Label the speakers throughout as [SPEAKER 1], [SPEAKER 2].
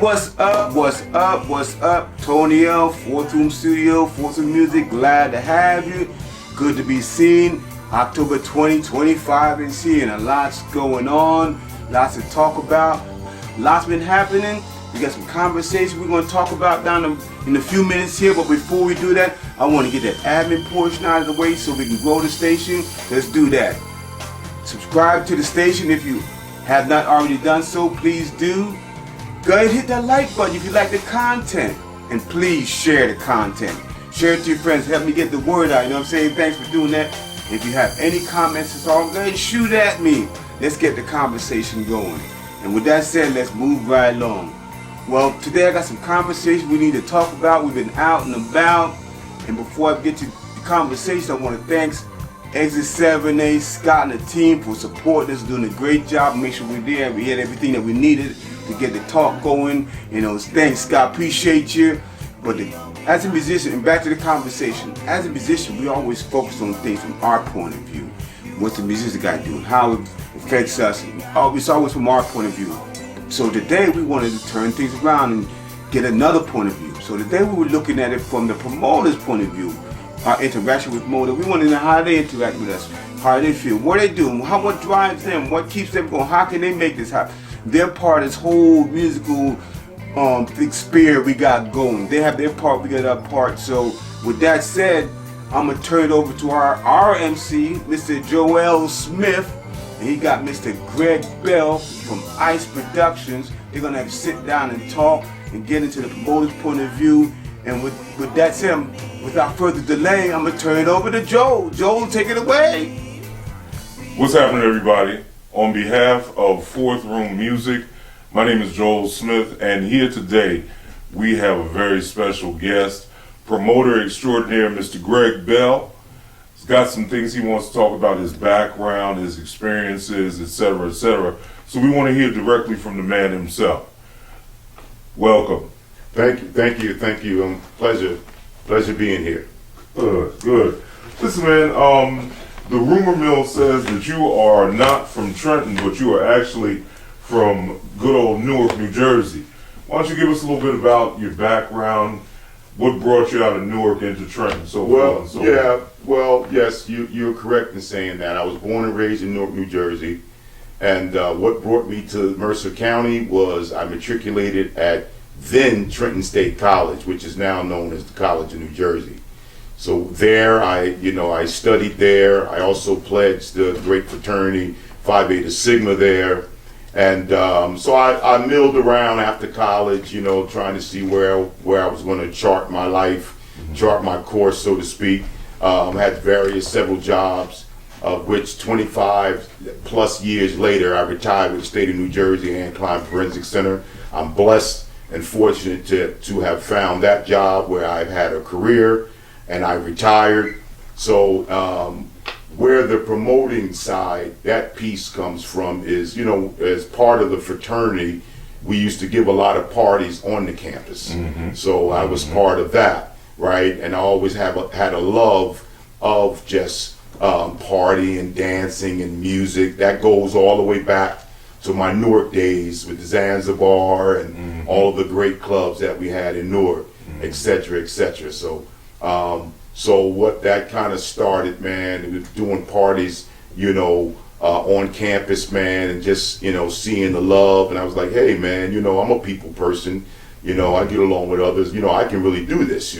[SPEAKER 1] what's up? What's up? What's up? Tony L, Fourth Room Studio, Fourth Room Music. Glad to have you. Good to be seen. October 2025 is here, and a lot's going on. Lots to talk about. Lots been happening. We got some conversation we're going to talk about in a few minutes here. But before we do that, I want to get that admin portion out of the way so we can grow the station. Let's do that. Subscribe to the station if you have not already done so. Please do. Go ahead and hit that like button if you like the content. And please share the content. Share it to your friends. Help me get the word out. You know what I'm saying? Thanks for doing that. If you have any comments at all, go ahead and shoot at me. Let's get the conversation going. And with that said, let's move right along. Well, today I got some conversation we need to talk about. We've been out and about. And before I get to the conversation, I want to thank Exit 7A, Scott and the team for supporting us, doing a great job. Make sure we're there. We had everything that we needed to get the talk going. You know, thanks, Scott. Appreciate you. But as a musician, and back to the conversation, as a musician, we always focus on things from our point of view. What's the musician got to do, how it affects us. It's always from our point of view. So today we wanted to turn things around and get another point of view. So today we were looking at it from the promoter's point of view. Our interaction with promoter. We want to know how they interact with us, how they feel, what they do, what drives them, what keeps them going, how can they make this happen. They're part of this whole musical experience we got going. They have their part, we got our part. So with that said, I'm going to turn it over to our MC, Mr. Joel Smith, and he got Mr. Greg Bell from Ice Productions. They're going to have to sit down and talk and get into the promoter's point of view. And with that said, without further delay, I'm going to turn it over to Joel. Joel, take it away.
[SPEAKER 2] What's happening, everybody? On behalf of Fourth Room Music, my name is Joel Smith, and here today we have a very special guest, promoter extraordinaire, Mr. Greg Bell. He's got some things he wants to talk about, his background, his experiences, etc., etc. So we want to hear directly from the man himself. Welcome.
[SPEAKER 3] Thank you. Pleasure being here.
[SPEAKER 2] Good. Listen, man, the rumor mill says that you are not from Trenton, but you are actually from good old Newark, New Jersey. Why don't you give us a little bit about your background, what brought you out of Newark into Trenton?
[SPEAKER 3] Yes, you're correct in saying that. I was born and raised in Newark, New Jersey, and what brought me to Mercer County was I matriculated at then Trenton State College, which is now known as the College of New Jersey. So there, I studied there. I also pledged the great fraternity Phi Beta Sigma there, and so I milled around after college, trying to see where I was going to chart my life, chart my course, so to speak. Had several jobs, of which 25 plus years later, I retired with the state of New Jersey and Klein Forensic Center. I'm blessed and fortunate to have found that job where I've had a career and I retired. So where the promoting side, that piece comes from is, as part of the fraternity, we used to give a lot of parties on the campus. So I was part of that, right? And I always had a love of just partying, dancing, and music. That goes all the way back to my Newark days with the Zanzibar and all of the great clubs that we had in Newark, et cetera, et cetera. So what that kind of started, man, it was doing parties, on campus, man, and just, seeing the love. And I was like, hey, man, I'm a people person. I get along with others. I can really do this,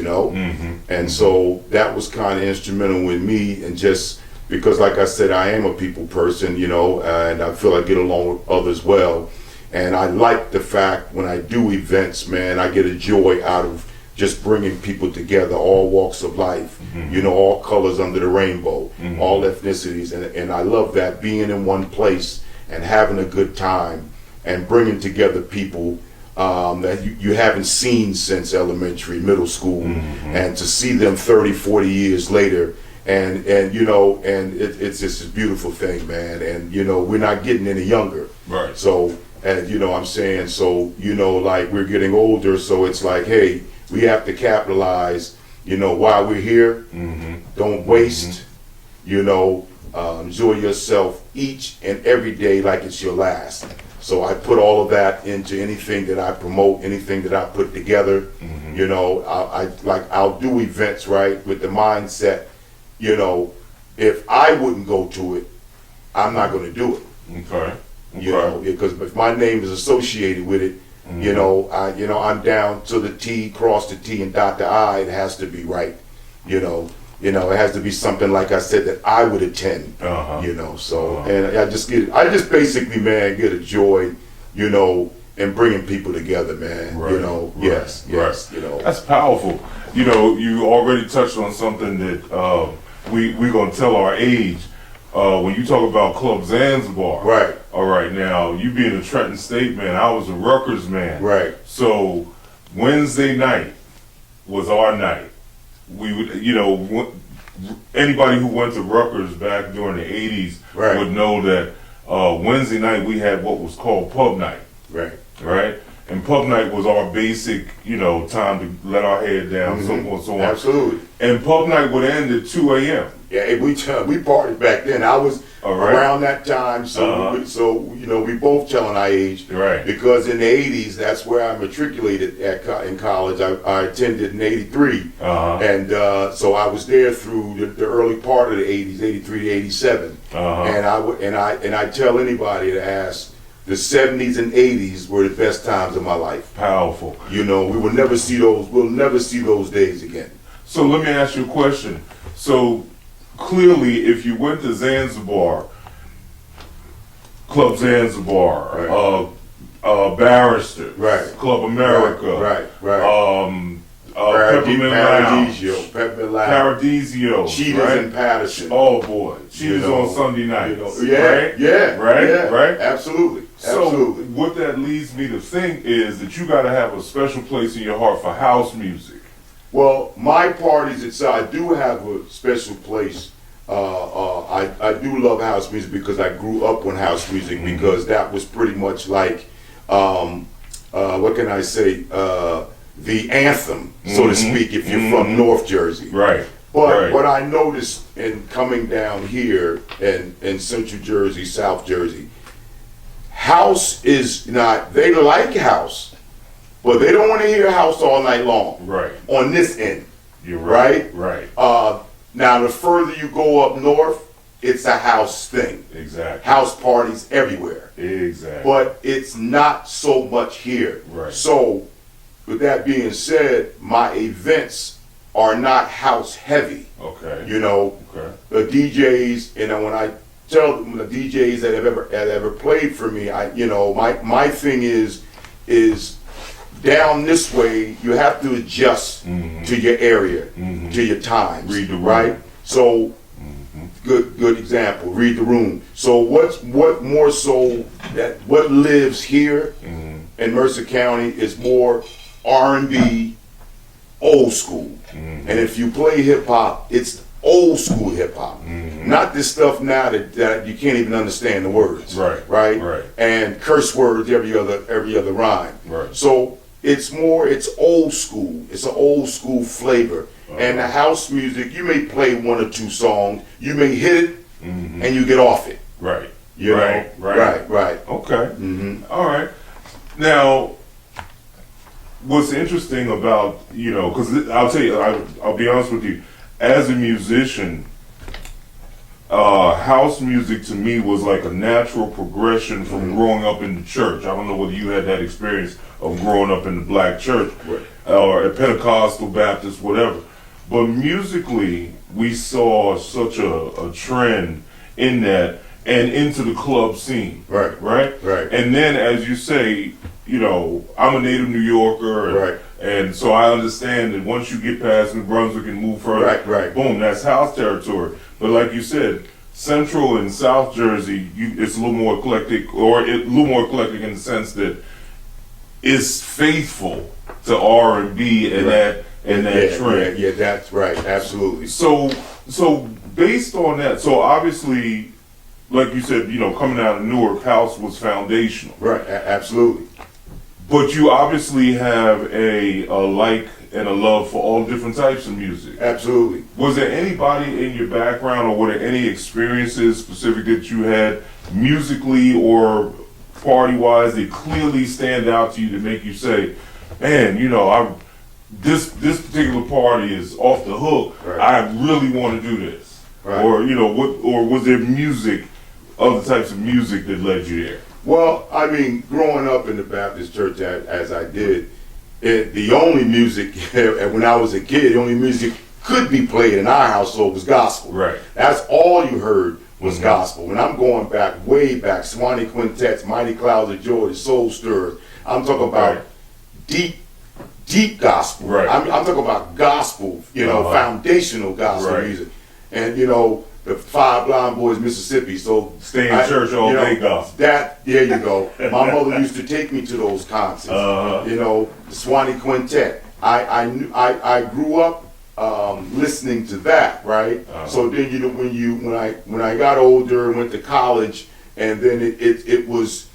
[SPEAKER 3] And so that was kind of instrumental with me, and just because, like I said, I am a people person, and I feel I get along with others well. And I like the fact when I do events, man, I get a joy out of just bringing people together, all walks of life, all colors under the rainbow, all ethnicities. And I love that, being in one place and having a good time and bringing together people that you haven't seen since elementary, middle school, and to see them 30, 40 years later. And it's just a beautiful thing, man. And we're not getting any younger,
[SPEAKER 2] right?
[SPEAKER 3] So, and I'm saying, so like we're getting older, so it's like, hey, we have to capitalize, while we're here. Don't waste, enjoy yourself each and every day like it's your last. So I put all of that into anything that I promote, anything that I put together. You know, I'll do events, right, with the mindset, you know, if I wouldn't go to it, I'm not going to do it.
[SPEAKER 2] Okay.
[SPEAKER 3] You know, because if my name is associated with it, you know, I'm down to the T, cross the T and dot the I. It has to be right. You know, it has to be something, like I said, that I would attend. You know, so and I just basically, man, get a joy, you know, in bringing people together, man.
[SPEAKER 2] Right,
[SPEAKER 3] You know,
[SPEAKER 2] right,
[SPEAKER 3] yes,
[SPEAKER 2] right.
[SPEAKER 3] you know.
[SPEAKER 2] That's powerful. You know, you already touched on something that we're gonna tell our age. When you talk about Club Zanzibar,
[SPEAKER 3] Right.
[SPEAKER 2] All right, now you being a Trenton State man, I was a Rutgers man,
[SPEAKER 3] Right.
[SPEAKER 2] So Wednesday night was our night. We would, you know, anybody who went to Rutgers back during the '80s
[SPEAKER 3] Right.
[SPEAKER 2] would know that Wednesday night we had what was called pub night,
[SPEAKER 3] Right.
[SPEAKER 2] right? And pub night was our basic, you know, time to let our head down, so on, so on.
[SPEAKER 3] Absolutely.
[SPEAKER 2] And pub night would end at 2 a.m.
[SPEAKER 3] Yeah, we partied back then. I was
[SPEAKER 2] All right.
[SPEAKER 3] around that time, so so you know, we both telling our age,
[SPEAKER 2] Right.
[SPEAKER 3] Because in the '80s, that's where I matriculated in college. I attended in '83, and so I was there through the early part of the '80s, '83 to '87. And I tell anybody to ask. The '70s and '80s were the best times of my life.
[SPEAKER 2] Powerful.
[SPEAKER 3] You know, we'll never see those days again.
[SPEAKER 2] So let me ask you a question. So clearly, if you went to Zanzibar, Club Zanzibar, Barrister,
[SPEAKER 3] Right.
[SPEAKER 2] Club America,
[SPEAKER 3] Right.
[SPEAKER 2] Peppermint Lounge,
[SPEAKER 3] Peppermint Lounge,
[SPEAKER 2] Paradisio,
[SPEAKER 3] Cheetahs
[SPEAKER 2] right?
[SPEAKER 3] and Patterson.
[SPEAKER 2] Oh boy, Cheetahs
[SPEAKER 3] know,
[SPEAKER 2] on Sunday nights, right?
[SPEAKER 3] Yeah,
[SPEAKER 2] right.
[SPEAKER 3] Absolutely,
[SPEAKER 2] So
[SPEAKER 3] absolutely.
[SPEAKER 2] what that leads me to think is that you got to have a special place in your heart for house music.
[SPEAKER 3] Well, my parties itself, I do have a special place. I do love house music because I grew up on house music because that was pretty much like, what can I say, the anthem, so to speak, if you're from North Jersey.
[SPEAKER 2] Right.
[SPEAKER 3] But
[SPEAKER 2] right.
[SPEAKER 3] what I noticed in coming down here in Central Jersey, South Jersey, house is not, they like house, but they don't want to hear house all night long.
[SPEAKER 2] Right.
[SPEAKER 3] On this end.
[SPEAKER 2] You're right.
[SPEAKER 3] Right?
[SPEAKER 2] Right.
[SPEAKER 3] Now, the further you go up north, it's a house thing.
[SPEAKER 2] Exactly.
[SPEAKER 3] House parties everywhere.
[SPEAKER 2] Exactly.
[SPEAKER 3] But it's not so much here.
[SPEAKER 2] Right.
[SPEAKER 3] So, with that being said, my events are not house heavy.
[SPEAKER 2] Okay.
[SPEAKER 3] You know,
[SPEAKER 2] Okay.
[SPEAKER 3] the DJs, you know, when I tell them the DJs that have ever played for me, my thing is down this way, you have to adjust to your area, to your times.
[SPEAKER 2] Read the room.
[SPEAKER 3] Right? So, good example, read the room. So what more so that what lives here in Mercer County is more R&B, old school. And if you play hip hop, it's old school hip hop. Not this stuff now that you can't even understand the words.
[SPEAKER 2] Right.
[SPEAKER 3] Right?
[SPEAKER 2] Right.
[SPEAKER 3] And curse words every other rhyme.
[SPEAKER 2] Right.
[SPEAKER 3] So it's old school. It's an old school flavor. And the house music, you may play one or two songs, you may hit it and you get off it.
[SPEAKER 2] Right.
[SPEAKER 3] You
[SPEAKER 2] Right.
[SPEAKER 3] know?
[SPEAKER 2] Right.
[SPEAKER 3] Right.
[SPEAKER 2] Okay. All right. Now, what's interesting about, you know, because I'll tell you, I'll be honest with you, as a musician, house music to me was like a natural progression from growing up in the church. I don't know whether you had that experience of growing up in the black church or a Pentecostal, Baptist, whatever. But musically, we saw such a trend in that and into the club scene.
[SPEAKER 3] Right.
[SPEAKER 2] Right?
[SPEAKER 3] Right.
[SPEAKER 2] And then, as you say, you know, I'm a native New Yorker. And,
[SPEAKER 3] Right.
[SPEAKER 2] and so I understand that once you get past New Brunswick and move further,
[SPEAKER 3] Right.
[SPEAKER 2] boom, that's house territory. But like you said, Central and South Jersey, it's a little more eclectic, or a little more eclectic in the sense that it's faithful to R&B and that trend.
[SPEAKER 3] Yeah, that's right. Absolutely.
[SPEAKER 2] So based on that, so obviously, like you said, you know, coming out of Newark, house was foundational.
[SPEAKER 3] Right. Absolutely.
[SPEAKER 2] But you obviously have a like and a love for all different types of music.
[SPEAKER 3] Absolutely.
[SPEAKER 2] Was there anybody in your background, or were there any experiences specific that you had musically or party wise, that clearly stand out to you to make you say, man, you know, this particular party is off the hook.
[SPEAKER 3] Right.
[SPEAKER 2] I really want to do this.
[SPEAKER 3] Right.
[SPEAKER 2] Or, you know, or was there music, other types of music that led you there?
[SPEAKER 3] Well, I mean, growing up in the Baptist church as I did, the only music, when I was a kid, the only music could be played in our household was gospel.
[SPEAKER 2] Right.
[SPEAKER 3] That's all you heard was gospel. When I'm going back, way back, Swanee Quintets, Mighty Clouds of Joy, the Soul Stirrers, I'm talking about
[SPEAKER 2] Right.
[SPEAKER 3] deep gospel.
[SPEAKER 2] Right.
[SPEAKER 3] I'm talking about gospel, you know, foundational gospel
[SPEAKER 2] Right.
[SPEAKER 3] music. And, you know, the Five Blind Boys, Mississippi. So
[SPEAKER 2] Stay in church all day gospel.
[SPEAKER 3] There you go. My mother used to take me to those concerts. You know, the Swanee Quintet. I grew up listening to that, right? So then, you know, when I got older and went to college, and then it was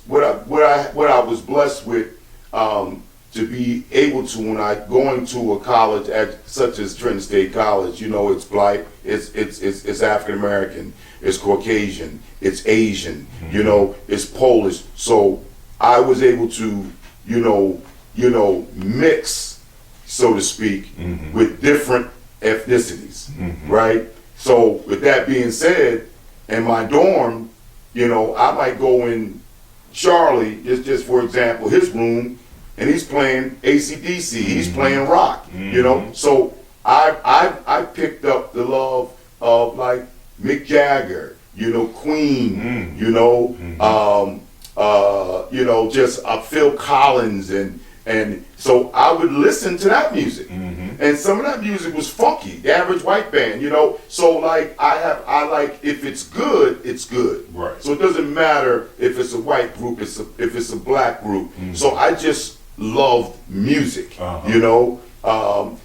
[SPEAKER 3] what I was blessed with, to be able to, when I going to a college such as Trenton State College, you know, it's black, it's African American, it's Caucasian, it's Asian, you know, it's Polish. So I was able to, you know, mix, so to speak, with different ethnicities, right? So with that being said, in my dorm, you know, I might go in Charlie, just for example, his room, and he's playing AC/DC, he's playing rock, you know. So I picked up the love of like Mick Jagger, you know, Queen, you know, just Phil Collins, and so I would listen to that music, and some of that music was funky, the Average White Band, you know. So like I like, if it's good, it's good.
[SPEAKER 2] Right.
[SPEAKER 3] So it doesn't matter if it's a white group, if it's a black group. So I just loved music, you know.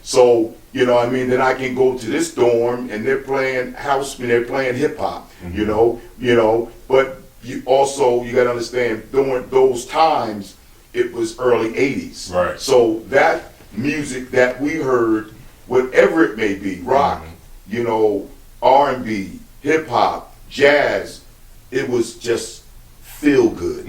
[SPEAKER 3] So, you know, I mean, then I can go to this dorm and they're playing house, and they're playing hip hop, you know. But you gotta understand, during those times, it was early 80s.
[SPEAKER 2] Right.
[SPEAKER 3] So that music that we heard, whatever it may be, rock, you know, R&B, hip hop, jazz, it was just feel good.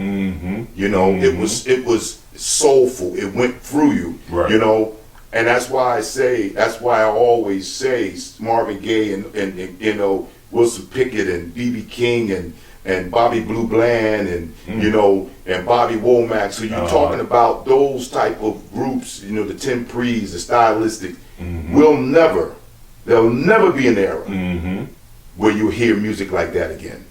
[SPEAKER 3] You know, it was soulful. It went through you.
[SPEAKER 2] Right.
[SPEAKER 3] You know, and that's why I always say Marvin Gaye and you know, Wilson Pickett and B.B. King and Bobby Blue Bland and you know, and Bobby Womack. So you're talking about those type of groups, you know, the Tim Prees, the Stylistic. There'll never be an era where you hear music like that again.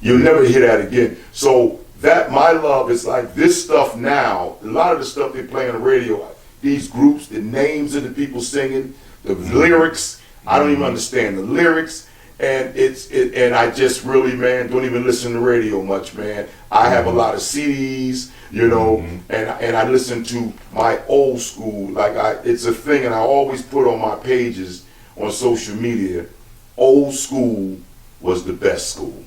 [SPEAKER 3] You'll never hear that again. So that, my love, is like this stuff now. A lot of the stuff they play on the radio, these groups, the names of the people singing, the lyrics, I don't even understand the lyrics. And and I just really, man, don't even listen to radio much, man. I have a lot of CDs, you know, and I listen to my old school. Like it's a thing, and I always put on my pages on social media. Old school was the best school.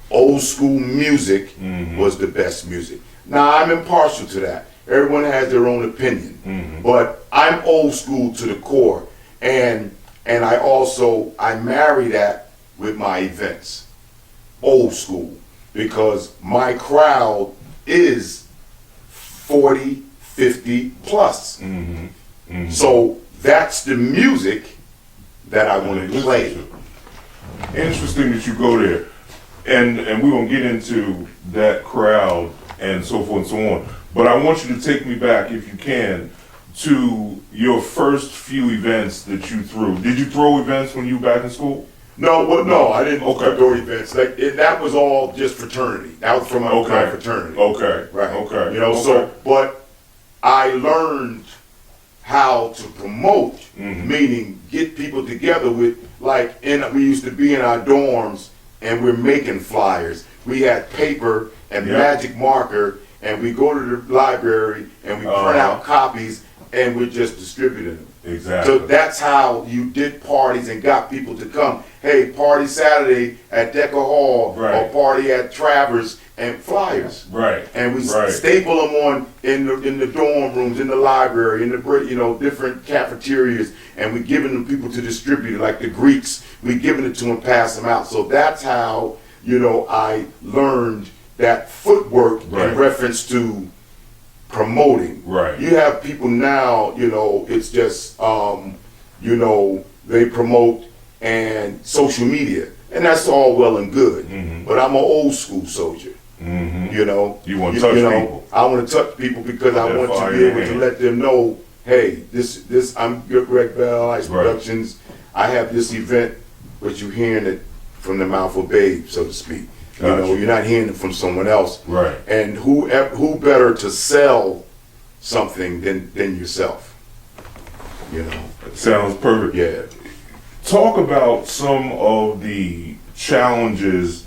[SPEAKER 3] Old school music was the best music. Now I'm impartial to that. Everyone has their own opinion, but I'm old school to the core, and I marry that with my events, old school, because my crowd is 40, 50 plus. So that's the music that I want to play.
[SPEAKER 2] Interesting that you go there. And we're going to get into that crowd and so forth and so on. But I want you to take me back, if you can, to your first few events that you threw. Did you throw events when you were back in school?
[SPEAKER 3] No, I didn't
[SPEAKER 2] Okay.
[SPEAKER 3] throw events. Like that was all just fraternity. That was from my fraternity.
[SPEAKER 2] Okay.
[SPEAKER 3] Right.
[SPEAKER 2] Okay.
[SPEAKER 3] You know,
[SPEAKER 2] Okay.
[SPEAKER 3] so, but I learned how to promote, meaning get people together with, like, we used to be in our dorms and we're making flyers. We had paper and magic marker, and we go to the library and we print out copies and we're just distributing them.
[SPEAKER 2] Exactly.
[SPEAKER 3] So that's how you did parties and got people to come. Hey, party Saturday at Decker Hall,
[SPEAKER 2] Right.
[SPEAKER 3] or party at Travers, and flyers.
[SPEAKER 2] Right.
[SPEAKER 3] And we
[SPEAKER 2] Right.
[SPEAKER 3] staple them on in the dorm rooms, in the library, in the different cafeterias, and we giving them people to distribute, like the Greeks. We giving it to them, pass them out. So that's how I learned that footwork
[SPEAKER 2] Right.
[SPEAKER 3] in reference to promoting.
[SPEAKER 2] Right.
[SPEAKER 3] You have people now, it's just, they promote and social media, and that's all well and good. But I'm an old school soldier. You
[SPEAKER 2] want to touch people.
[SPEAKER 3] I want to touch people because I want to
[SPEAKER 2] Fire
[SPEAKER 3] be able
[SPEAKER 2] in
[SPEAKER 3] to
[SPEAKER 2] hand.
[SPEAKER 3] let them know, hey, this I'm Greg Bell, Ice
[SPEAKER 2] Right.
[SPEAKER 3] Productions. I have this event, but you're hearing it from the mouth of Babe, so to speak.
[SPEAKER 2] Gotcha.
[SPEAKER 3] You're not hearing it from someone else.
[SPEAKER 2] Right.
[SPEAKER 3] And who better to sell something than yourself?
[SPEAKER 2] Sounds perfect.
[SPEAKER 3] Yeah.
[SPEAKER 2] Talk about some of the challenges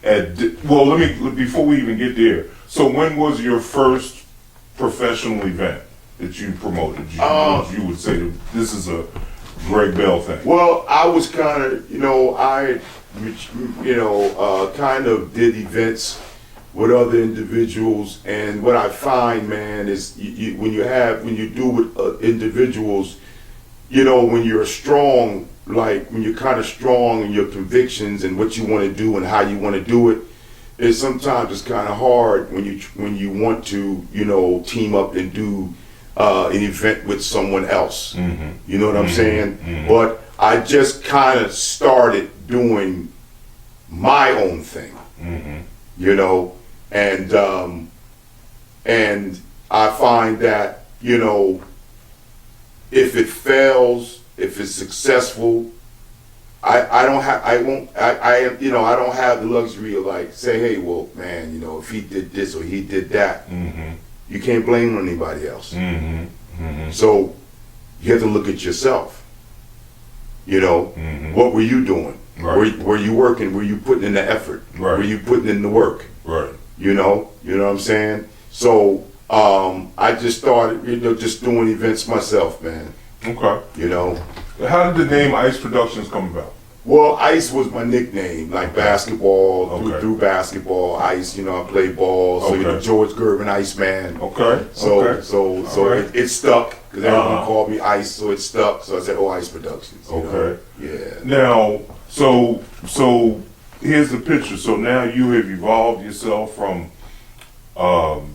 [SPEAKER 2] before we even get there. So when was your first professional event that you promoted? You would say that this is a Greg Bell thing.
[SPEAKER 3] Well, I was kind of, kind of did events with other individuals, and what I find, man, is when you do with individuals, when you're strong, like when you're kind of strong in your convictions and what you want to do and how you want to do it, is sometimes it's kind of hard when you want to, team up and do an event with someone else. You know what I'm saying? But I just kind of started doing my own thing, and I find that, if it fails, if it's successful, I don't have the luxury of like say, hey, well, man, if he did this or he did that, you can't blame it on anybody else. So you have to look at yourself. What were you doing?
[SPEAKER 2] Right.
[SPEAKER 3] Were you working? Were you putting in the effort?
[SPEAKER 2] Right.
[SPEAKER 3] Were you putting in the work?
[SPEAKER 2] Right.
[SPEAKER 3] You know what I'm saying? So I just started, just doing events myself, man.
[SPEAKER 2] Okay. How did the name Ice Productions come about?
[SPEAKER 3] Well, Ice was my nickname, like basketball,
[SPEAKER 2] Okay.
[SPEAKER 3] through basketball, Ice, I played ball, so
[SPEAKER 2] Okay.
[SPEAKER 3] George Gervin, Iceman.
[SPEAKER 2] Okay.
[SPEAKER 3] So
[SPEAKER 2] All right.
[SPEAKER 3] it stuck, because everyone
[SPEAKER 2] Uh-huh.
[SPEAKER 3] called me Ice, so it stuck, so I said, oh, Ice Productions. you know?
[SPEAKER 2] Okay.
[SPEAKER 3] Yeah.
[SPEAKER 2] Now, so here's the picture. So now you have evolved yourself from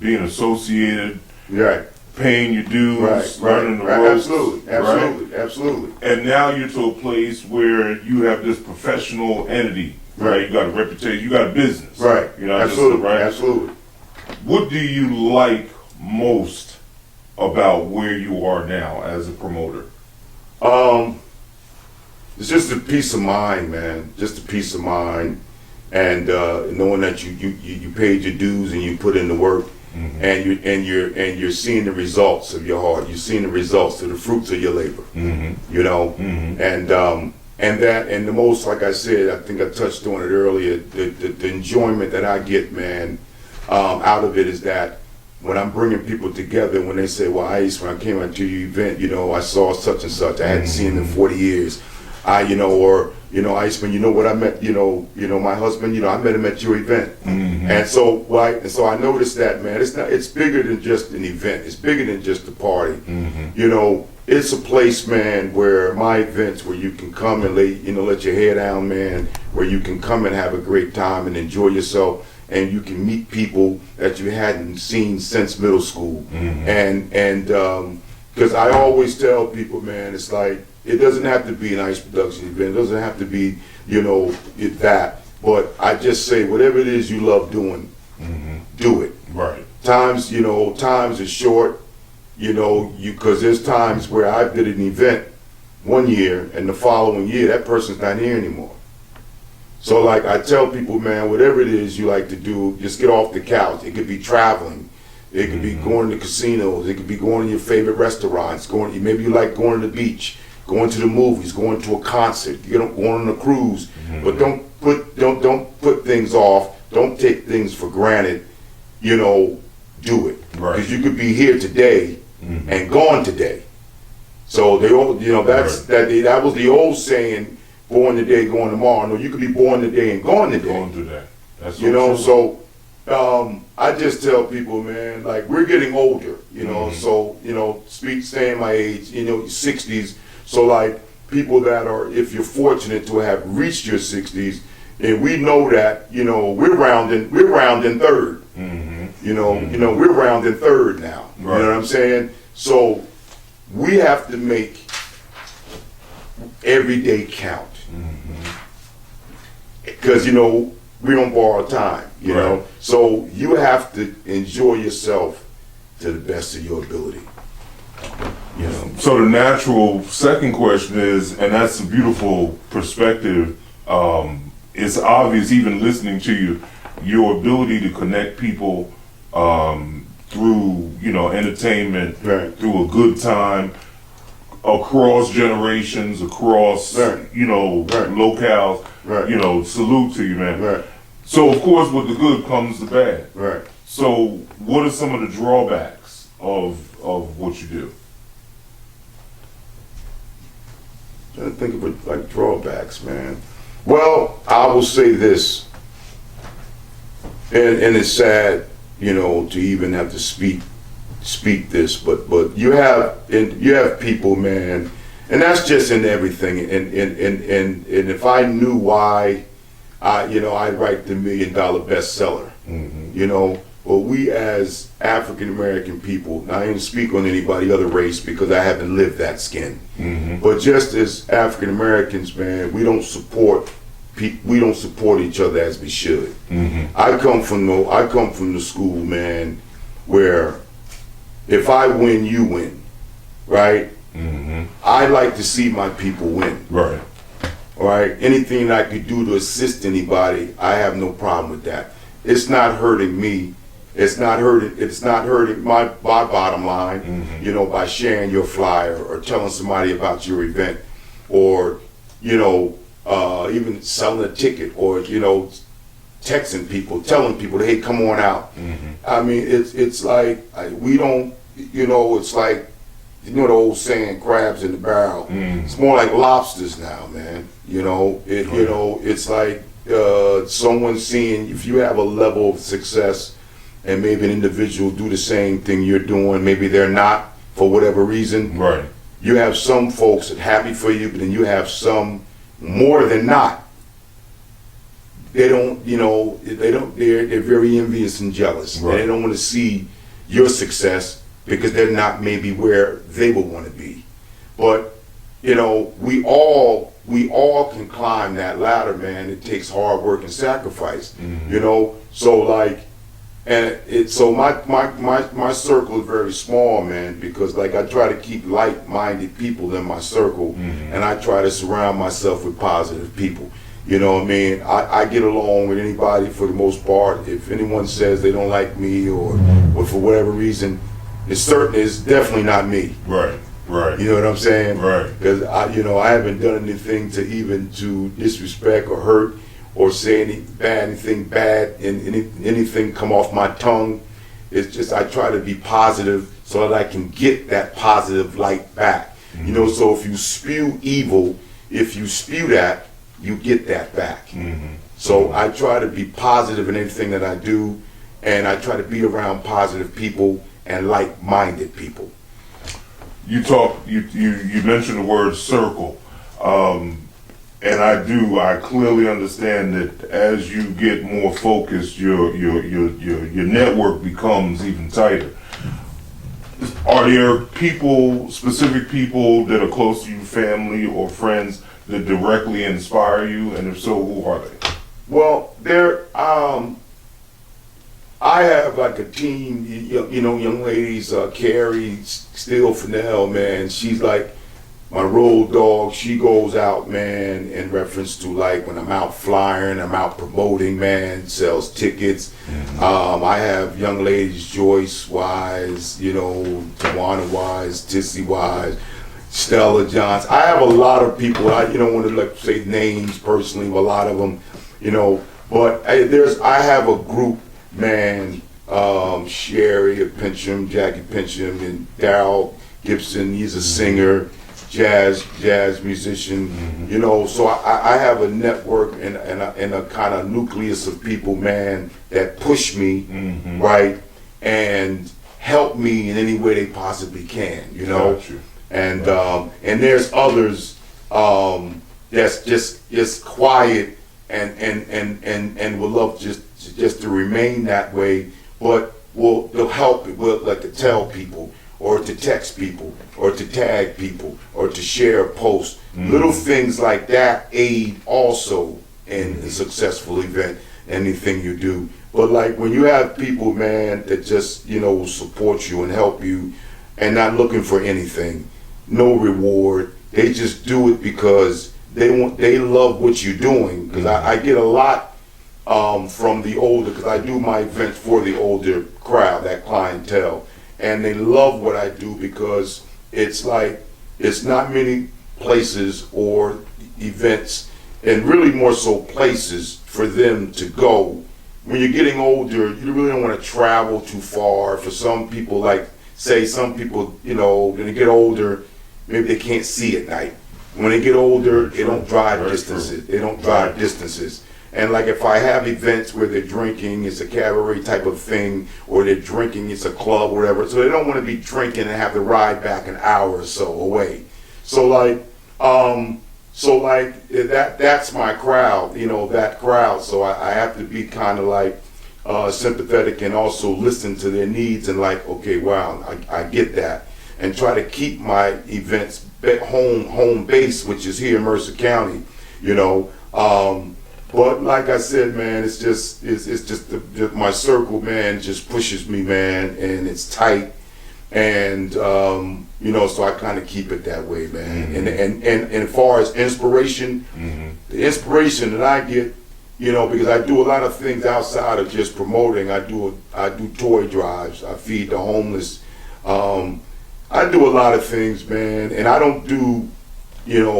[SPEAKER 2] being associated,
[SPEAKER 3] Right.
[SPEAKER 2] paying your dues,
[SPEAKER 3] Right.
[SPEAKER 2] learning the
[SPEAKER 3] Right.
[SPEAKER 2] ropes,
[SPEAKER 3] Absolutely.
[SPEAKER 2] right?
[SPEAKER 3] Absolutely.
[SPEAKER 2] And now you're to a place where you have this professional entity, right?
[SPEAKER 3] Right.
[SPEAKER 2] You got a reputation, you got a business,
[SPEAKER 3] Right.
[SPEAKER 2] You know,
[SPEAKER 3] Absolutely.
[SPEAKER 2] just right.
[SPEAKER 3] Absolutely.
[SPEAKER 2] What do you like most about where you are now as a promoter?
[SPEAKER 3] It's just a peace of mind, man. Just a peace of mind, and knowing that you paid your dues and you put in the work, and you're seeing the results of your heart. You're seeing the results of the fruits of your labor. And the most, like I said, I think I touched on it earlier. The enjoyment that I get, man, out of it is that when I'm bringing people together, when they say, well, Ice, when I came out to your event, I saw such and such. I hadn't seen him in 40 years. Iceman, what I met, my husband, I met him at your event. And so I noticed that, man, it's bigger than just an event. It's bigger than just a party. It's a place, man, where my events, where you can come and let your hair down, man, where you can come and have a great time and enjoy yourself, and you can meet people that you hadn't seen since middle school. And because I always tell people, man, it's like, it doesn't have to be an Ice Production event. It doesn't have to be, that. But I just say, whatever it is you love doing, do it.
[SPEAKER 2] Right.
[SPEAKER 3] Times is short, because there's times where I did an event one year, and the following year, that person's not here anymore. So, like, I tell people, man, whatever it is you like to do, just get off the couch. It could be traveling. It could be going to casinos. It could be going to your favorite restaurants. Maybe you like going to the beach, going to the movies, going to a concert, going on a cruise. But don't put things off. Don't take things for granted. Do it,
[SPEAKER 2] Right.
[SPEAKER 3] because you could be here today and gone today. So that was the old saying, born today, going tomorrow. No, you could be born today and gone today.
[SPEAKER 2] Going through that. That's so true.
[SPEAKER 3] So I just tell people, man, like, we're getting older, so, saying my age, 60s. So, like, people that are, if you're fortunate to have reached your 60s, and we know that, you know, we're rounding third. You know, we're rounding third now.
[SPEAKER 2] Right.
[SPEAKER 3] You know what I'm saying? So we have to make every day count. Because, you know, we don't borrow time, you
[SPEAKER 2] Right.
[SPEAKER 3] know? So you have to enjoy yourself to the best of your ability. You know?
[SPEAKER 2] So the natural second question is, and that's a beautiful perspective. It's obvious, even listening to you, your ability to connect people through, you know, entertainment,
[SPEAKER 3] Right.
[SPEAKER 2] through a good time, across generations, across,
[SPEAKER 3] Right.
[SPEAKER 2] you know,
[SPEAKER 3] Right.
[SPEAKER 2] locales.
[SPEAKER 3] Right.
[SPEAKER 2] You know, salute to you, man.
[SPEAKER 3] Right,
[SPEAKER 2] So of course, with the good comes the bad.
[SPEAKER 3] right.
[SPEAKER 2] So what are some of the drawbacks of what you do?
[SPEAKER 3] Trying to think of it like drawbacks, man. Well, I will say this, and it's sad, you know, to even have to speak this, but you have people, man, and that's just in everything. And if I knew why, I'd write the $1 million bestseller. You know, but we as African American people, now I didn't speak on anybody other race because I haven't lived that skin. But just as African Americans, man, we don't support each other as we should. I come from the school, man, where if I win, you win, right? I like to see my people win.
[SPEAKER 2] Right.
[SPEAKER 3] All right, anything I could do to assist anybody, I have no problem with that. It's not hurting me. It's not hurting my bottom line, you know, by sharing your flyer or telling somebody about your event, or, you know, even selling a ticket, or, you know, texting people, telling people, hey, come on out. I mean, it's like we don't, you know, it's like, you know the old saying, crabs in the barrel. It's more like lobsters now, man. You know, you know, it's like someone seeing if you have a level of success, and maybe an individual do the same thing you're doing. Maybe they're not for whatever reason.
[SPEAKER 2] Right.
[SPEAKER 3] You have some folks that happy for you, but then you have some more than not. They don't, you know, they're very envious and jealous.
[SPEAKER 2] Right.
[SPEAKER 3] And they don't want to see your success because they're not maybe where they would want to be. But, you know, we all can climb that ladder, man. It takes hard work and sacrifice, you know? So like, so my circle is very small, man, because like I try to keep like-minded people in my circle, and I try to surround myself with positive people. You know what I mean? I get along with anybody for the most part. If anyone says they don't like me or for whatever reason, it's definitely not me.
[SPEAKER 2] Right. Right.
[SPEAKER 3] You know what I'm saying?
[SPEAKER 2] Right.
[SPEAKER 3] Because I haven't done anything to disrespect or hurt or say anything bad, and anything come off my tongue. It's just I try to be positive so that I can get that positive light back. You know, so if you spew evil, if you spew that, you get that back. So I try to be positive in anything that I do, and I try to be around positive people and like-minded people.
[SPEAKER 2] You mentioned the word circle, and I clearly understand that as you get more focused, your network becomes even tighter. Are there specific people that are close to you, family or friends, that directly inspire you, and if so, who are they?
[SPEAKER 3] Well, I have like a team, you know, young ladies, Carrie, Steele Fennell, man, she's like my road dog. She goes out, man, in reference to like when I'm out flying, I'm out promoting, man, sells tickets. I have young ladies, Joyce Wise, you know, Tawana Wise, Tissy Wise, Stella Johns. I have a lot of people. I don't want to like say names personally, but a lot of them, you know. But I have a group, man. Sherry Pincham, Jackie Pincham, and Darryl Gibson. He's a singer, jazz musician. You know, so I have a network and a kind of nucleus of people, man, that push me, right, and help me in any way they possibly can. You know.
[SPEAKER 2] Got you.
[SPEAKER 3] And there's others that's just quiet and would love just to remain that way, but they'll help it, will like to tell people, or to text people, or to tag people, or to share a post. Little things like that aid also in a successful event, anything you do. But like when you have people, man, that just, will support you and help you and not looking for anything, no reward, they just do it because they love what you're doing. Because I get a lot from the older, because I do my events for the older crowd, that clientele, and they love what I do because it's like, it's not many places or events, and really more so places for them to go. When you're getting older, you really don't want to travel too far. For some people, like say some people, when they get older, maybe they can't see at night. When they get older, they don't drive distances. They don't drive distances. And like if I have events where they're drinking, it's a cabaret type of thing, or they're drinking, it's a club, whatever. So they don't want to be drinking and have to ride back an hour or so away. So that's my crowd, that crowd. So I have to be kind of like sympathetic and also listen to their needs and like, okay, wow, I get that, and try to keep my events home base, which is here in Mercer County, But like I said, man, it's just my circle, man, just pushes me, man, and it's tight, and so I kind of keep it that way, man. And as far as inspiration, the inspiration that I get, because I do a lot of things outside of just promoting. I do toy drives. I feed the homeless. I do a lot of things, man, and I don't do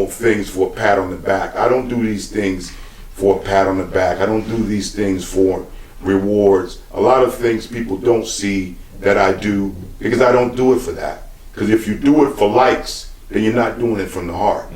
[SPEAKER 3] things for a pat on the back. I don't do these things for a pat on the back. I don't do these things for rewards. A lot of things people don't see that I do because I don't do it for that. Because if you do it for likes, then you're not doing it from the heart.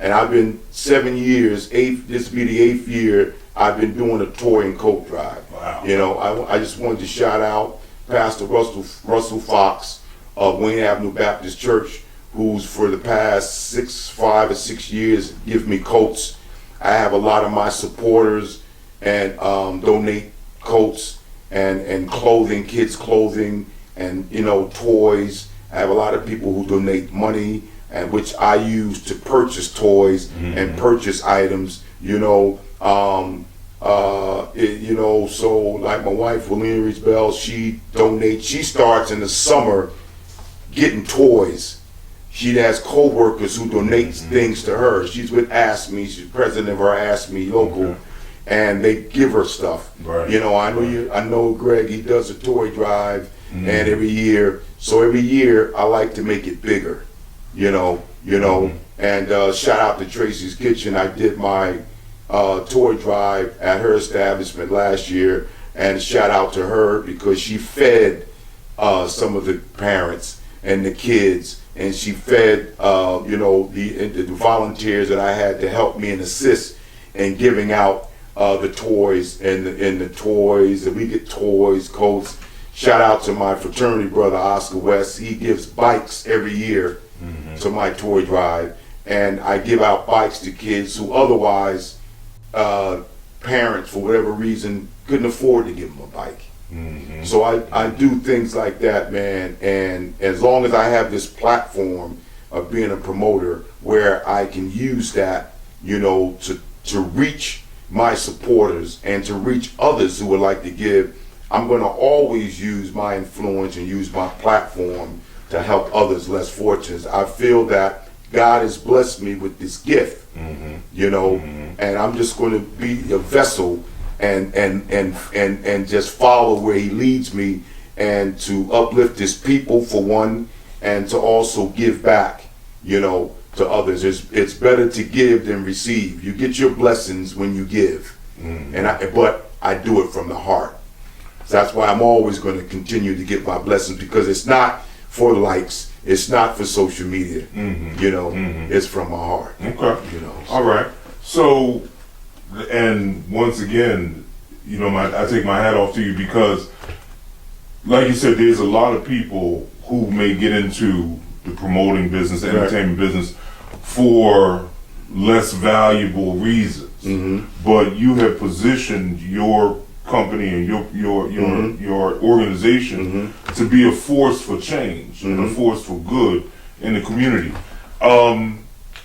[SPEAKER 3] And I've been 7 years, this will be the 8th year I've been doing a toy and coat drive. Wow. I just wanted to shout out Pastor Russell Fox of Wayne Avenue Baptist Church, who's for the past 5 or 6 years give me coats. I have a lot of my supporters and donate coats and clothing, kids clothing, and toys. I have a lot of people who donate money, and which I use to purchase toys and purchase items. So like my wife, William Reese Bell, she donates. She starts in the summer getting toys. She has co-workers who donate things to her. She's with Ask Me. She's president of our Ask Me local, and they give her stuff. Right. I know Greg. He does a toy drive, and every year. So every year I like to make it bigger. And shout out to Tracy's Kitchen. I did my toy drive at her establishment last year, and shout out to her because she fed some of the parents and the kids. And she fed, the volunteers that I had to help me and assist in giving out the toys and the toys. And we get toys, coats. Shout out to my fraternity brother, Oscar West. He gives bikes every year to my toy drive. And I give out bikes to kids who otherwise, parents, for whatever reason, couldn't afford to give them a bike. So I do things like that, man, and as long as I have this platform of being a promoter where I can use that, to reach my supporters and to reach others who would like to give, I'm going to always use my influence and use my platform to help others less fortunate. I feel that God has blessed me with this gift, and I'm just going to be a vessel and just follow where he leads me, and to uplift his people for one, and to also give back, to others. It's better to give than receive. You get your blessings when you give, but I do it from the heart. So that's why I'm always going to continue to get my blessings, because it's not for likes, it's not for social media, it's from my heart.
[SPEAKER 2] Okay. All right. So. And once again, I take my hat off to you because, like you said, there's a lot of people who may get into the promoting business, entertainment business, for less valuable reasons. but you have positioned your company and your organization to be a force for change and a force for good in the community.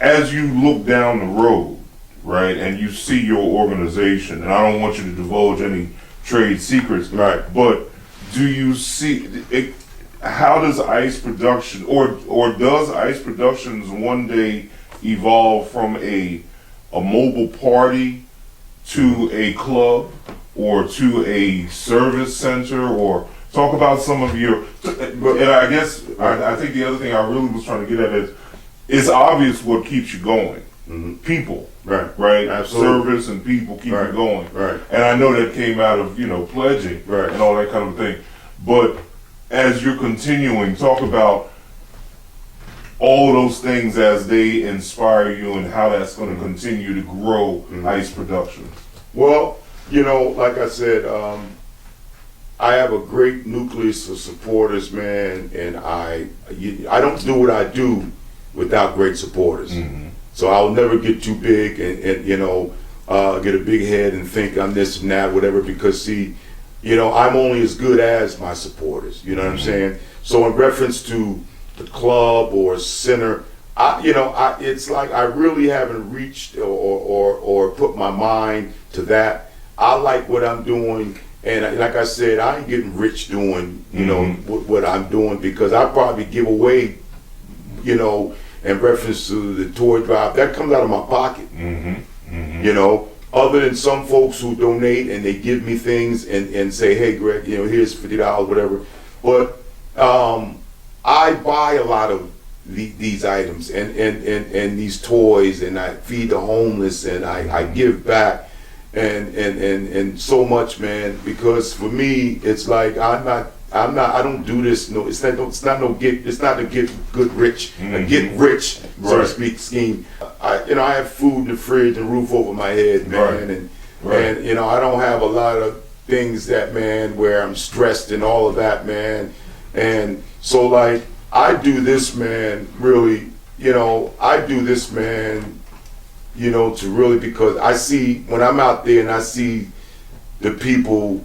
[SPEAKER 2] As you look down the road, right, and you see your organization, and I don't want you to divulge any trade secrets,
[SPEAKER 3] Right.
[SPEAKER 2] but do you see it? How does Ice Production, or does Ice Productions one day evolve from a mobile party to a club or to a service center? Or talk about some of your. And I guess I think the other thing I really was trying to get at is it's obvious what keeps you going. People, right,
[SPEAKER 3] Absolutely.
[SPEAKER 2] service and people keep
[SPEAKER 3] Right.
[SPEAKER 2] you going,
[SPEAKER 3] Right.
[SPEAKER 2] and I know that came out of pledging,
[SPEAKER 3] Right.
[SPEAKER 2] and all that kind of thing. But as you're continuing, talk about all those things as they inspire you and how that's going to continue to grow Ice Productions.
[SPEAKER 3] Well, like I said, I have a great nucleus of supporters, man, and I don't do what I do without great supporters. So I'll never get too big and get a big head and think I'm this and that, whatever, because see, I'm only as good as my supporters. You know what I'm saying? So in reference to the club or center, it's like I really haven't reached or put my mind to that. I like what I'm doing, and like I said, I ain't getting rich doing what I'm doing, because I probably give away, in reference to the toy drive, that comes out of my pocket. Other than some folks who donate and they give me things and say, hey Greg, here's $50, whatever. But I buy a lot of these items and these toys, and I feed the homeless, and I give back and so much, man, because for me it's like I don't do this. No, it's not to get good rich, a get rich, so to speak, scheme. I have food in the fridge and roof over my head, man, and I don't have a lot of things that, man, where I'm stressed and all of that, man, and so like I do this, man, really, I do this, man, to really, because I see when I'm out there and I see the people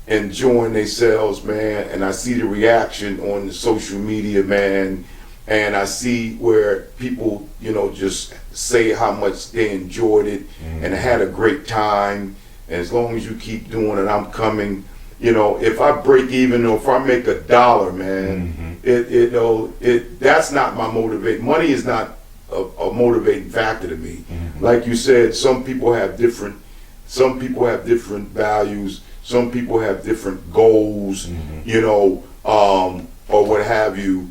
[SPEAKER 3] enjoying themselves, man, and I see the reaction on the social media, man, and I see where people, just say how much they enjoyed it and had a great time, and as long as you keep doing it, I'm coming. If I break even or if I make $1, man, that's not my motivation. Money is not a motivating factor to me. Like you said, some people have different values. Some people have different goals, or what have you.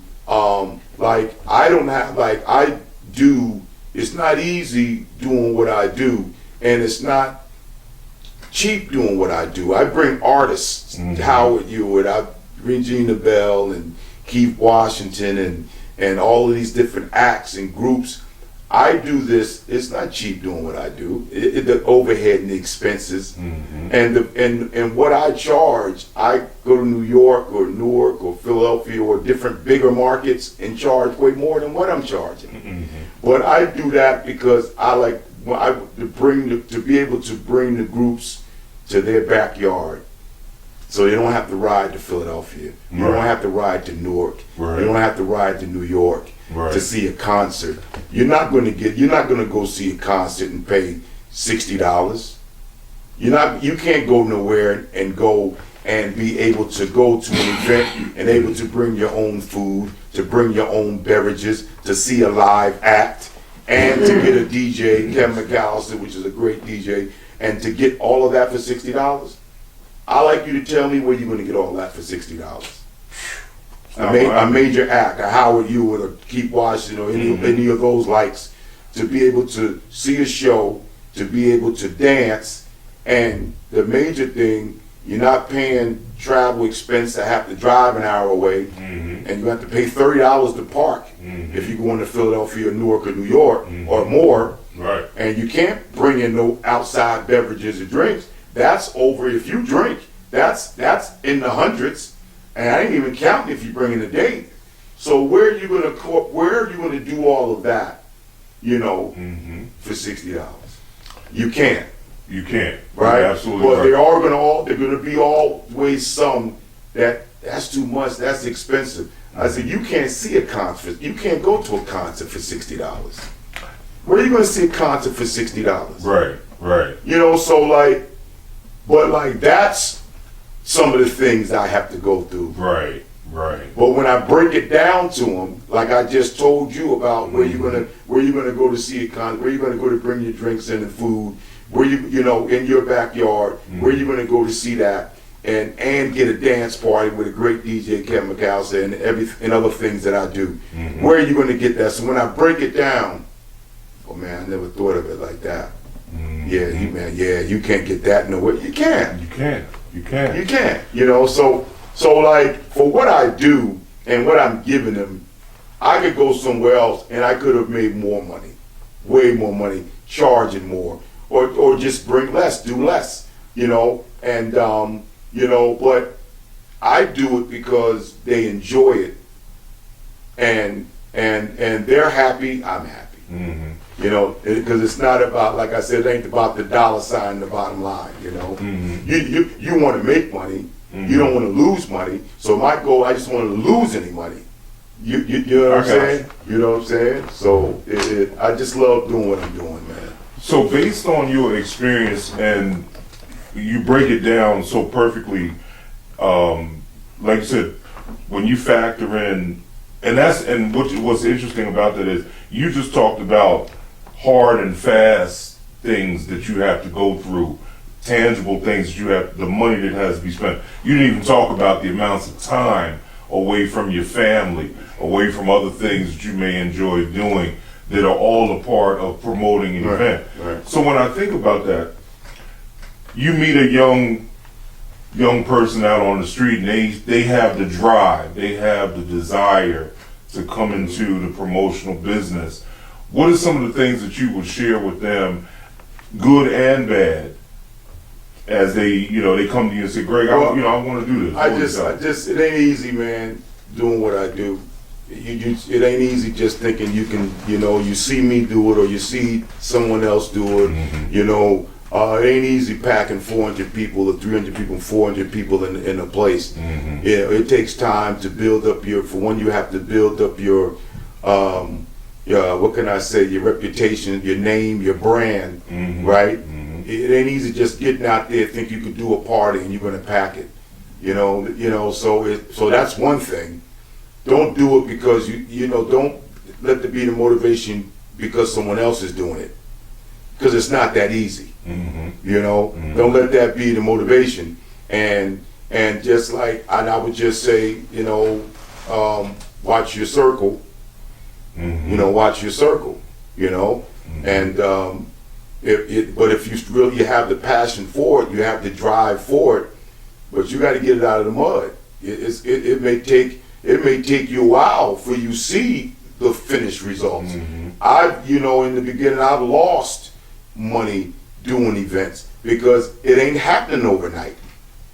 [SPEAKER 3] Like I do. It's not easy doing what I do, and it's not cheap doing what I do. I bring artists, Howard Hewitt, I bring Gina Bell and Keith Washington and all of these different acts and groups. I do this. It's not cheap doing what I do. The overhead and the expenses, and what I charge. I go to New York or Newark or Philadelphia or different bigger markets and charge way more than what I'm charging. But I do that because I like to be able to bring the groups to their backyard, so they don't have to ride to Philadelphia. You don't have to ride to Newark. You don't have to ride to New York. To see a concert. You're not going to go see a concert and pay $60. You can't go nowhere and go and be able to go to an event and able to bring your own food, to bring your own beverages, to see a live act, and to get a DJ, Kevin McAllister, which is a great DJ, and to get all of that for $60. I like you to tell me where you're going to get all that for $60. A major act, a Howard Hewitt or Keith Washington or any of those likes, to be able to see a show, to be able to dance, and the major thing, you're not paying travel expense to have to drive an hour away, and you have to pay $30 to park if you're going to Philadelphia or Newark or New York or more, and you can't bring in no outside beverages or drinks. That's over, if you drink, that's in the hundreds. And I ain't even counting if you bring in a date. So where are you gonna do all of that, for $60? You can't.
[SPEAKER 2] You can't.
[SPEAKER 3] Right?
[SPEAKER 2] You're absolutely
[SPEAKER 3] But
[SPEAKER 2] right.
[SPEAKER 3] they're gonna be always some that's too much, that's expensive. I said, you can't see a concert. You can't go to a concert for $60. Where are you gonna see a concert for $60?
[SPEAKER 2] Right, right.
[SPEAKER 3] You know, so like, but like that's some of the things I have to go through.
[SPEAKER 2] Right, right.
[SPEAKER 3] But when I break it down to them, like I just told you about where you're gonna go to see a concert, where you're gonna go to bring your drinks in and food, where you know in your backyard, where you're gonna go to see that, and get a dance party with a great DJ Kevin McAllister and other things that I do. Where are you gonna get that? So when I break it down, oh man, I never thought of it like that. Yeah, you can't get that nowhere. You can.
[SPEAKER 2] You can. You can.
[SPEAKER 3] You can. You know, so like for what I do and what I'm giving them, I could go somewhere else and I could have made more money, way more money, charging more, or just bring less, do less, you know, and you know, but I do it because they enjoy it, and they're happy, I'm happy. You know, because it's not about, like I said, it ain't about the dollar sign, the bottom line. You know, you want to make money, you don't want to lose money. So my goal, I just want to lose any money. You know what I'm saying? You know what I'm saying? So I just love doing what I'm doing, man.
[SPEAKER 2] So based on your experience, and you break it down so perfectly, like you said, when you factor in, and what's interesting about that is you just talked about hard and fast things that you have to go through, tangible things that you have, the money that has to be spent. You didn't even talk about the amounts of time away from your family, away from other things that you may enjoy doing that are all a part of promoting an event.
[SPEAKER 3] Right.
[SPEAKER 2] So when I think about that, you meet a young person out on the street and they have the drive, they have the desire to come into the promotional business. What are some of the things that you would share with them, good and bad, as they come to you and say, Greg, I want to do this.
[SPEAKER 3] It ain't easy, man, doing what I do. It ain't easy just thinking you can, you see me do it or you see someone else do it, it ain't easy packing 400 people or 300 people, 400 people in a place. It takes time to build up you have to build up your what can I say, your reputation, your name, your brand, right? It ain't easy just getting out there, think you could do a party and you're gonna pack it. So that's one thing. Don't do it because don't let there be the motivation because someone else is doing it. Because it's not that easy. Don't let that be the motivation. And just like, and I would just say, watch your circle. Watch your circle. And but if you really have the passion for it, you have the drive for it. But you got to get it out of the mud. It may take you a while for you see the finished results. In the beginning, I've lost money doing events because it ain't happening overnight.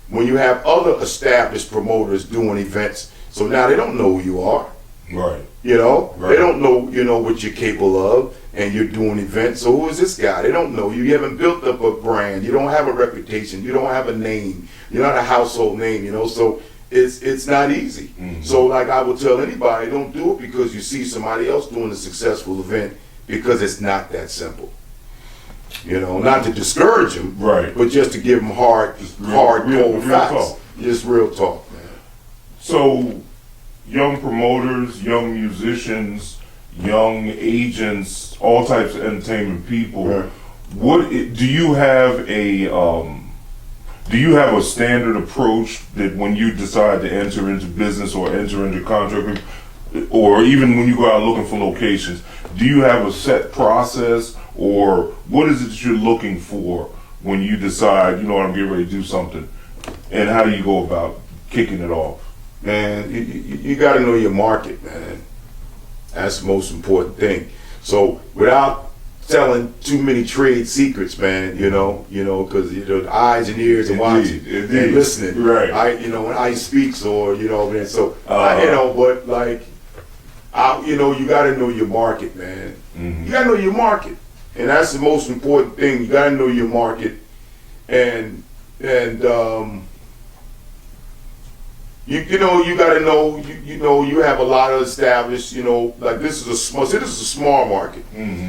[SPEAKER 3] When you have other established promoters doing events, so now they don't know who you are.
[SPEAKER 2] Right.
[SPEAKER 3] They don't know, what you're capable of, and you're doing events. So who is this guy? They don't know you. You haven't built up a brand. You don't have a reputation. You don't have a name. You're not a household name. So it's not easy. So like I would tell anybody, don't do it because you see somebody else doing a successful event, because it's not that simple. Not to discourage them,
[SPEAKER 2] right?
[SPEAKER 3] But just to give them hard, cold facts. Talk. Just real talk, man.
[SPEAKER 2] So, young promoters, young musicians, young agents, all types of entertainment people. Right. Do you have a standard approach that when you decide to enter into business or enter into contract, or even when you go out looking for locations, do you have a set process, or what is it that you're looking for when you decide, I'm getting ready to do something, and how do you go about kicking it off?
[SPEAKER 3] Man, you got to know your market, man. That's the most important thing. So without telling too many trade secrets, man, because the eyes and ears and watching and listening,
[SPEAKER 2] right?
[SPEAKER 3] When I speaks or man, so but like, you got to know your market, man. You got to know your market, and that's the most important thing. You gotta know your market, and you know, you gotta know, you know, you have a lot of established, you know, like this is a small market.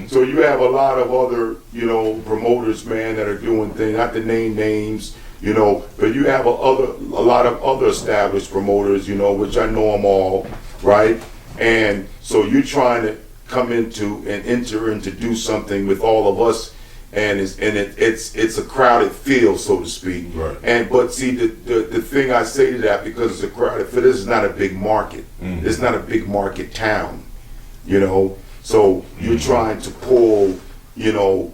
[SPEAKER 3] So you have a lot of other, you know, promoters, man, that are doing things, not to name names, you know, but you have a lot of other established promoters, you know, which I know them all, right? And so you're trying to come into and enter into do something with all of us, and it's a crowded field, so to speak.
[SPEAKER 2] Right.
[SPEAKER 3] But see, the thing I say to that, because it's a crowded field, this is not a big market. It's not a big market town, you know. So you're trying to pull, you know,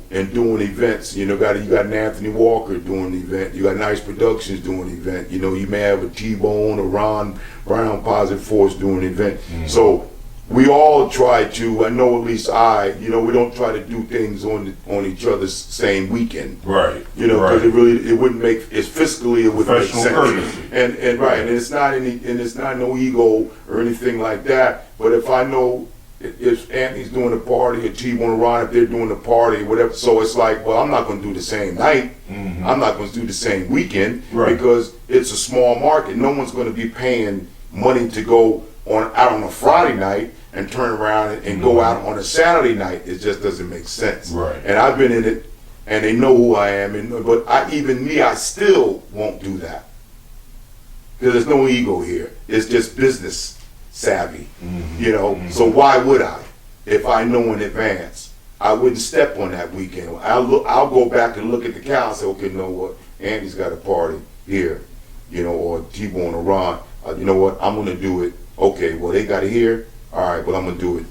[SPEAKER 3] and doing events. You know, you got an Anthony Walker doing an event. You got Nice Productions doing an event. You know, you may have a T-Bone or Ron Brown Positive Force doing an event. So we all try to, I know at least you know, we don't try to do things on each other's same weekend.
[SPEAKER 2] Right.
[SPEAKER 3] You know, because it wouldn't make, it's fiscally, it wouldn't make sense.
[SPEAKER 2] Courtesy.
[SPEAKER 3] And right, and it's not no ego or anything like that. But if I know if Anthony's doing a party or T-Bone or Ron, if they're doing a party, whatever, so it's like, well, I'm not going to do the same night. I'm not going to do the same weekend because it's a small market. No one's going to be paying money to go out on a Friday night and turn around and go out on a Saturday night. It just doesn't make sense.
[SPEAKER 2] Right.
[SPEAKER 3] And I've been in it, and they know who I am. But I still won't do that because there's no ego here. It's just business savvy, you know. So why would I? If I know in advance, I wouldn't step on that weekend. I'll go back and look at the calendar and say, okay, you know what? Andy's got a party here, you know, or T-Bone or Ron. You know what? I'm gonna do it. Okay, well, they got it here. All right, well, I'm gonna do it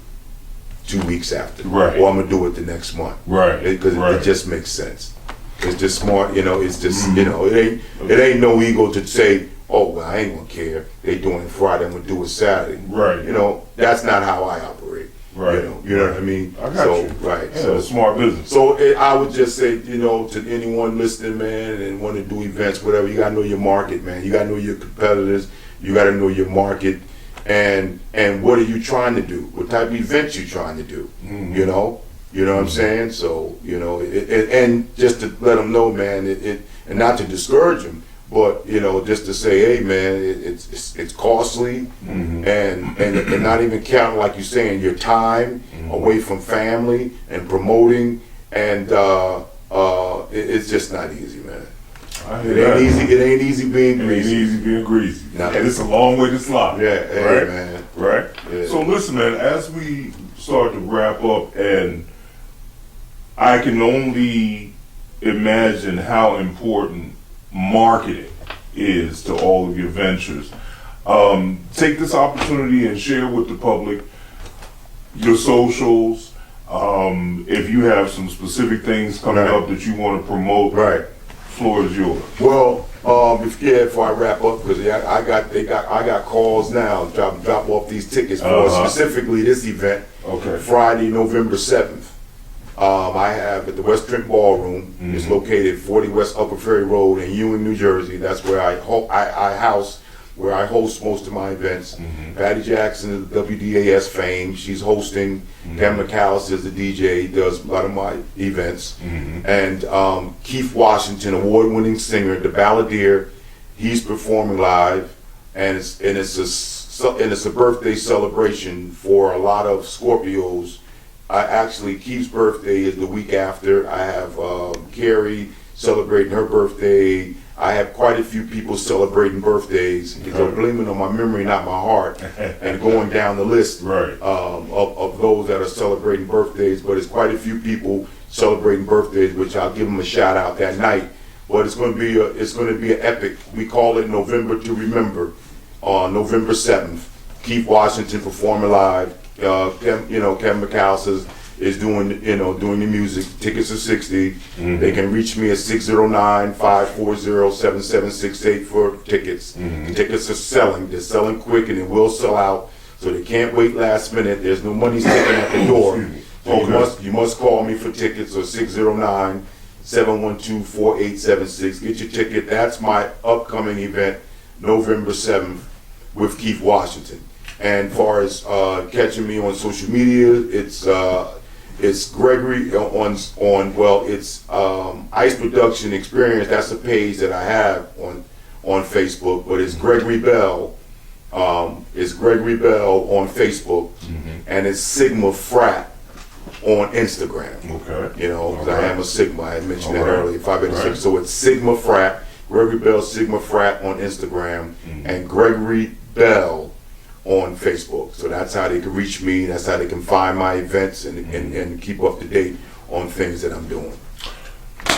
[SPEAKER 3] 2 weeks after,
[SPEAKER 2] Right.
[SPEAKER 3] or I'm gonna do it the next month,
[SPEAKER 2] Right.
[SPEAKER 3] Because
[SPEAKER 2] Right.
[SPEAKER 3] it just makes sense. It's just smart, you know. It's just you know, it ain't no ego to say, oh, well, I ain't gonna care. They doing it Friday, I'm gonna do it Saturday.
[SPEAKER 2] Right.
[SPEAKER 3] You know, that's not how I operate.
[SPEAKER 2] Right.
[SPEAKER 3] You know what I mean.
[SPEAKER 2] I got you.
[SPEAKER 3] Right.
[SPEAKER 2] Yeah,
[SPEAKER 3] So
[SPEAKER 2] it's smart business.
[SPEAKER 3] So I would just say, you know, to anyone listening, man, and want to do events, whatever, you gotta know your market, man. You gotta know your competitors. You gotta know your market, and what are you trying to do? What type of events you trying to do? You know what I'm saying? So you know, and just to let them know, man, and not to discourage them, but you know, just to say, hey, man, it's costly, and not even counting, like you're saying, your time away from family and promoting, and it's just not easy, man. It ain't easy. It ain't easy being
[SPEAKER 2] It ain't
[SPEAKER 3] greasy.
[SPEAKER 2] easy being greasy.
[SPEAKER 3] Nah.
[SPEAKER 2] And it's a long way to slide.
[SPEAKER 3] Yeah, hey,
[SPEAKER 2] right?
[SPEAKER 3] man.
[SPEAKER 2] Right?
[SPEAKER 3] Yeah.
[SPEAKER 2] So listen, man, as we start to wrap up, and I can only imagine how important marketing is to all of your ventures. Take this opportunity and share with the public your socials. If you have some specific things coming
[SPEAKER 3] Right.
[SPEAKER 2] up that you want to promote,
[SPEAKER 3] Right.
[SPEAKER 2] floor is yours.
[SPEAKER 3] Well, before I wrap up, because I got calls now, drop off these tickets for specifically this event.
[SPEAKER 2] Okay.
[SPEAKER 3] Friday, November 7th. I have at the West Trent Ballroom. It's located 40 West Upper Ferry Road in Ewing, New Jersey. That's where I host most of my events. Patty Jackson is WDAS fame. She's hosting. Kevin McAllister is the DJ. Does a lot of my events. And Keith Washington, award-winning singer, the balladeer, he's performing live, and it's a birthday celebration for a lot of Scorpios. Keith's birthday is the week after. I have Carrie celebrating her birthday. I have quite a few people celebrating birthdays because I'm blaming on my memory, not my heart, and going down the list of those that are celebrating birthdays. But it's quite a few people celebrating birthdays, which I'll give them a shout out that night. But it's going to be an epic. We call it November to Remember. On November 7th, Keith Washington performing live. Kevin McAllister is doing the music. Tickets are $60. They can reach me at 609-540-7768 for tickets. The tickets are selling. They're selling quick, and it will sell out. So they can't wait last minute. There's no money sitting at the door. So you must call me for tickets, or 609-712-4876. Get your ticket. That's my upcoming event, November 7th, with Keith Washington. And as far as catching me on social media, it's It's Gregory on well, it's Ice Production Experience. That's the page that I have on Facebook, but it's Gregory Bell. It's Gregory Bell on Facebook, and it's Sigma Frat on Instagram.
[SPEAKER 2] Okay.
[SPEAKER 3] You know, 'cause I am a Sigma. I had mentioned that
[SPEAKER 2] All right.
[SPEAKER 3] earlier. Phi Beta
[SPEAKER 2] All
[SPEAKER 3] Sigma.
[SPEAKER 2] right.
[SPEAKER 3] So it's Sigma Frat, Gregory Bell Sigma Frat on Instagram, and Gregory Bell on Facebook. So that's how they can reach me. That's how they can find my events and keep up to date on things that I'm doing.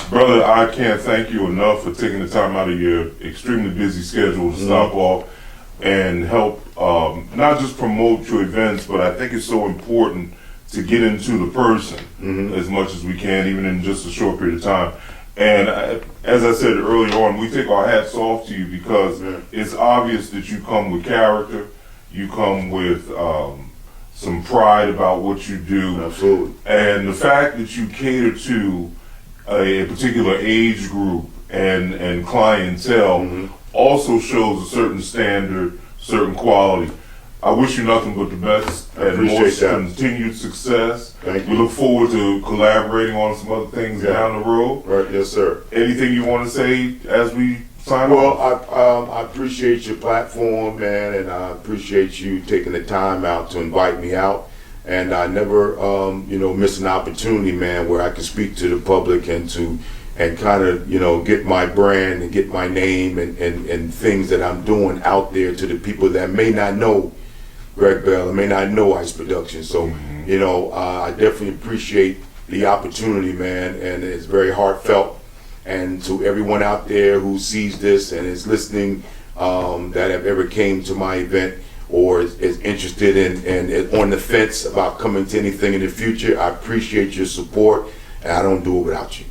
[SPEAKER 2] Brother, I can't thank you enough for taking the time out of your extremely busy schedule to stop off and help not just promote your events, but I think it's so important to get into the person as much as we can, even in just a short period of time. And as I said earlier on, we take our hats off to you because it's obvious that you come with character, you come with some pride about what you do.
[SPEAKER 3] Absolutely.
[SPEAKER 2] And the fact that you cater to a particular age group and clientele also shows a certain standard, certain quality. I wish you nothing but the best and
[SPEAKER 3] appreciate
[SPEAKER 2] more
[SPEAKER 3] that.
[SPEAKER 2] continued success.
[SPEAKER 3] Thank
[SPEAKER 2] We
[SPEAKER 3] you.
[SPEAKER 2] look forward to collaborating on some other things down the road.
[SPEAKER 3] Right, yes, sir.
[SPEAKER 2] Anything you want to say as we sign
[SPEAKER 3] Well,
[SPEAKER 2] off?
[SPEAKER 3] I appreciate your platform, man, and I appreciate you taking the time out to invite me out. And I never, miss an opportunity, man, where I can speak to the public and kind of, get my brand and get my name and things that I'm doing out there to the people that may not know Greg Bell and may not know Ice Production. So, I definitely appreciate the opportunity, man, and it's very heartfelt. And to everyone out there who sees this and is listening, that have ever came to my event or is interested in and is on the fence about coming to anything in the future, I appreciate your support, and I don't do it without you.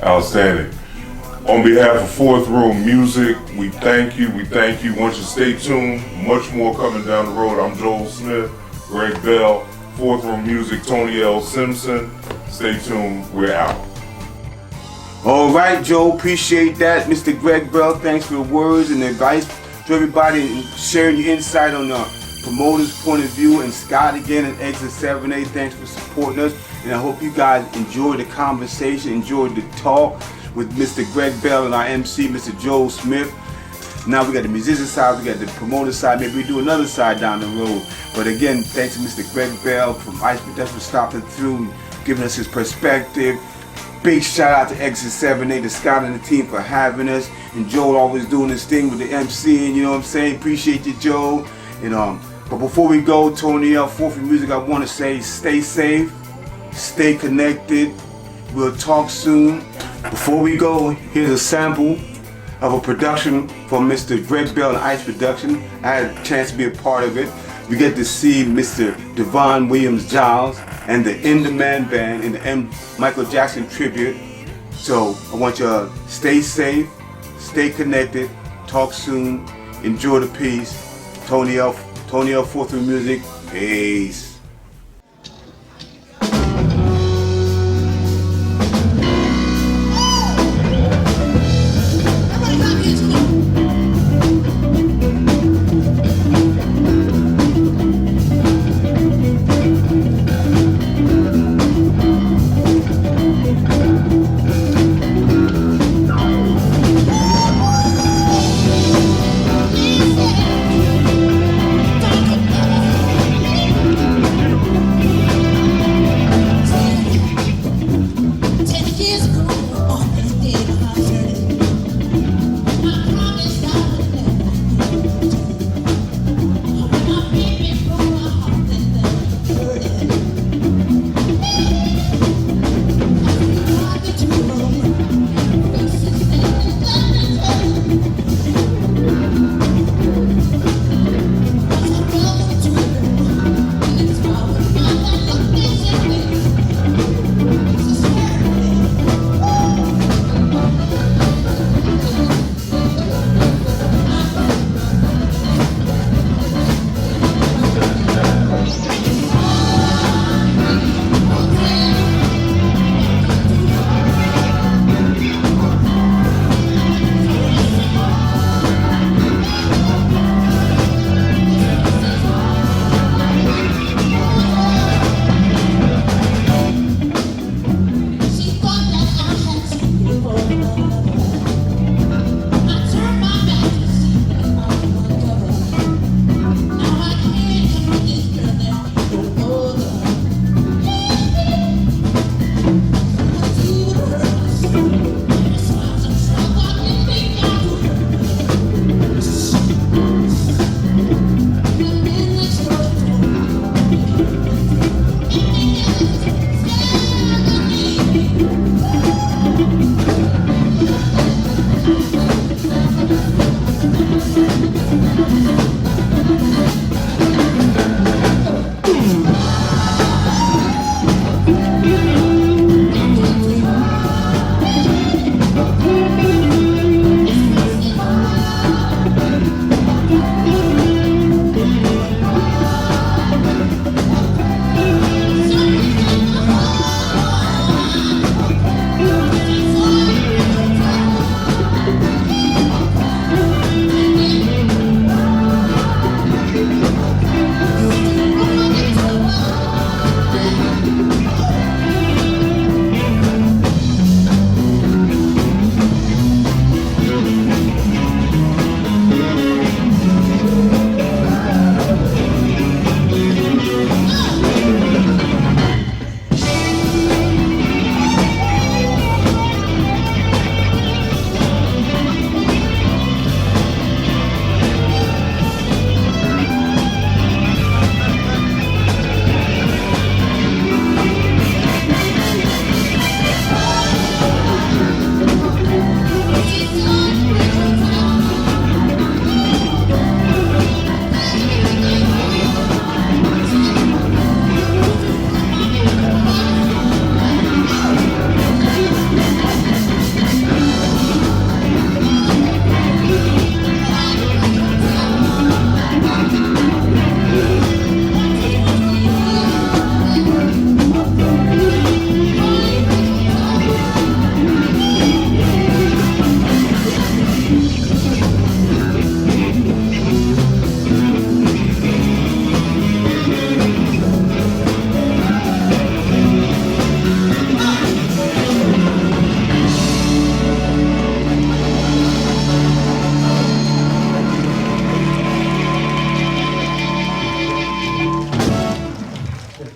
[SPEAKER 2] Outstanding. On behalf of Fourth Room Music, we thank you. We thank you. Want you to stay tuned. Much more coming down the road. I'm Joel Smith, Greg Bell, Fourth Room Music, Tony L. Simpson. Stay tuned. We're out.
[SPEAKER 1] All right, Joe, appreciate that. Mr. Greg Bell, thanks for the words and the advice to everybody and sharing your insight on the promoter's point of view. And Scott again at Exit 7A, thanks for supporting us. And I hope you guys enjoyed the conversation, enjoyed the talk with Mr. Greg Bell and our MC, Mr. Joel Smith. Now we got the musician side, we got the promoter side, maybe we do another side down the road. But again, thanks to Mr. Greg Bell from Ice Production for stopping through, giving us his perspective. Big shout out to Exit 7A, to Scott and the team for having us. And Joel always doing his thing with the MC, and you know what I'm saying? Appreciate you, Joel. And but before we go, Tony L. Fourth Room Music, I want to say stay safe, stay connected. We'll talk soon. Before we go, here's a sample of a production from Mr. Greg Bell and Ice Production. I had a chance to be a part of it. We get to see Mr. Devon Williams Giles and the In Demand Band in the Michael Jackson tribute. So I want you to stay safe, stay connected, talk soon, enjoy the peace. Tony L. Fourth Room Music, peace.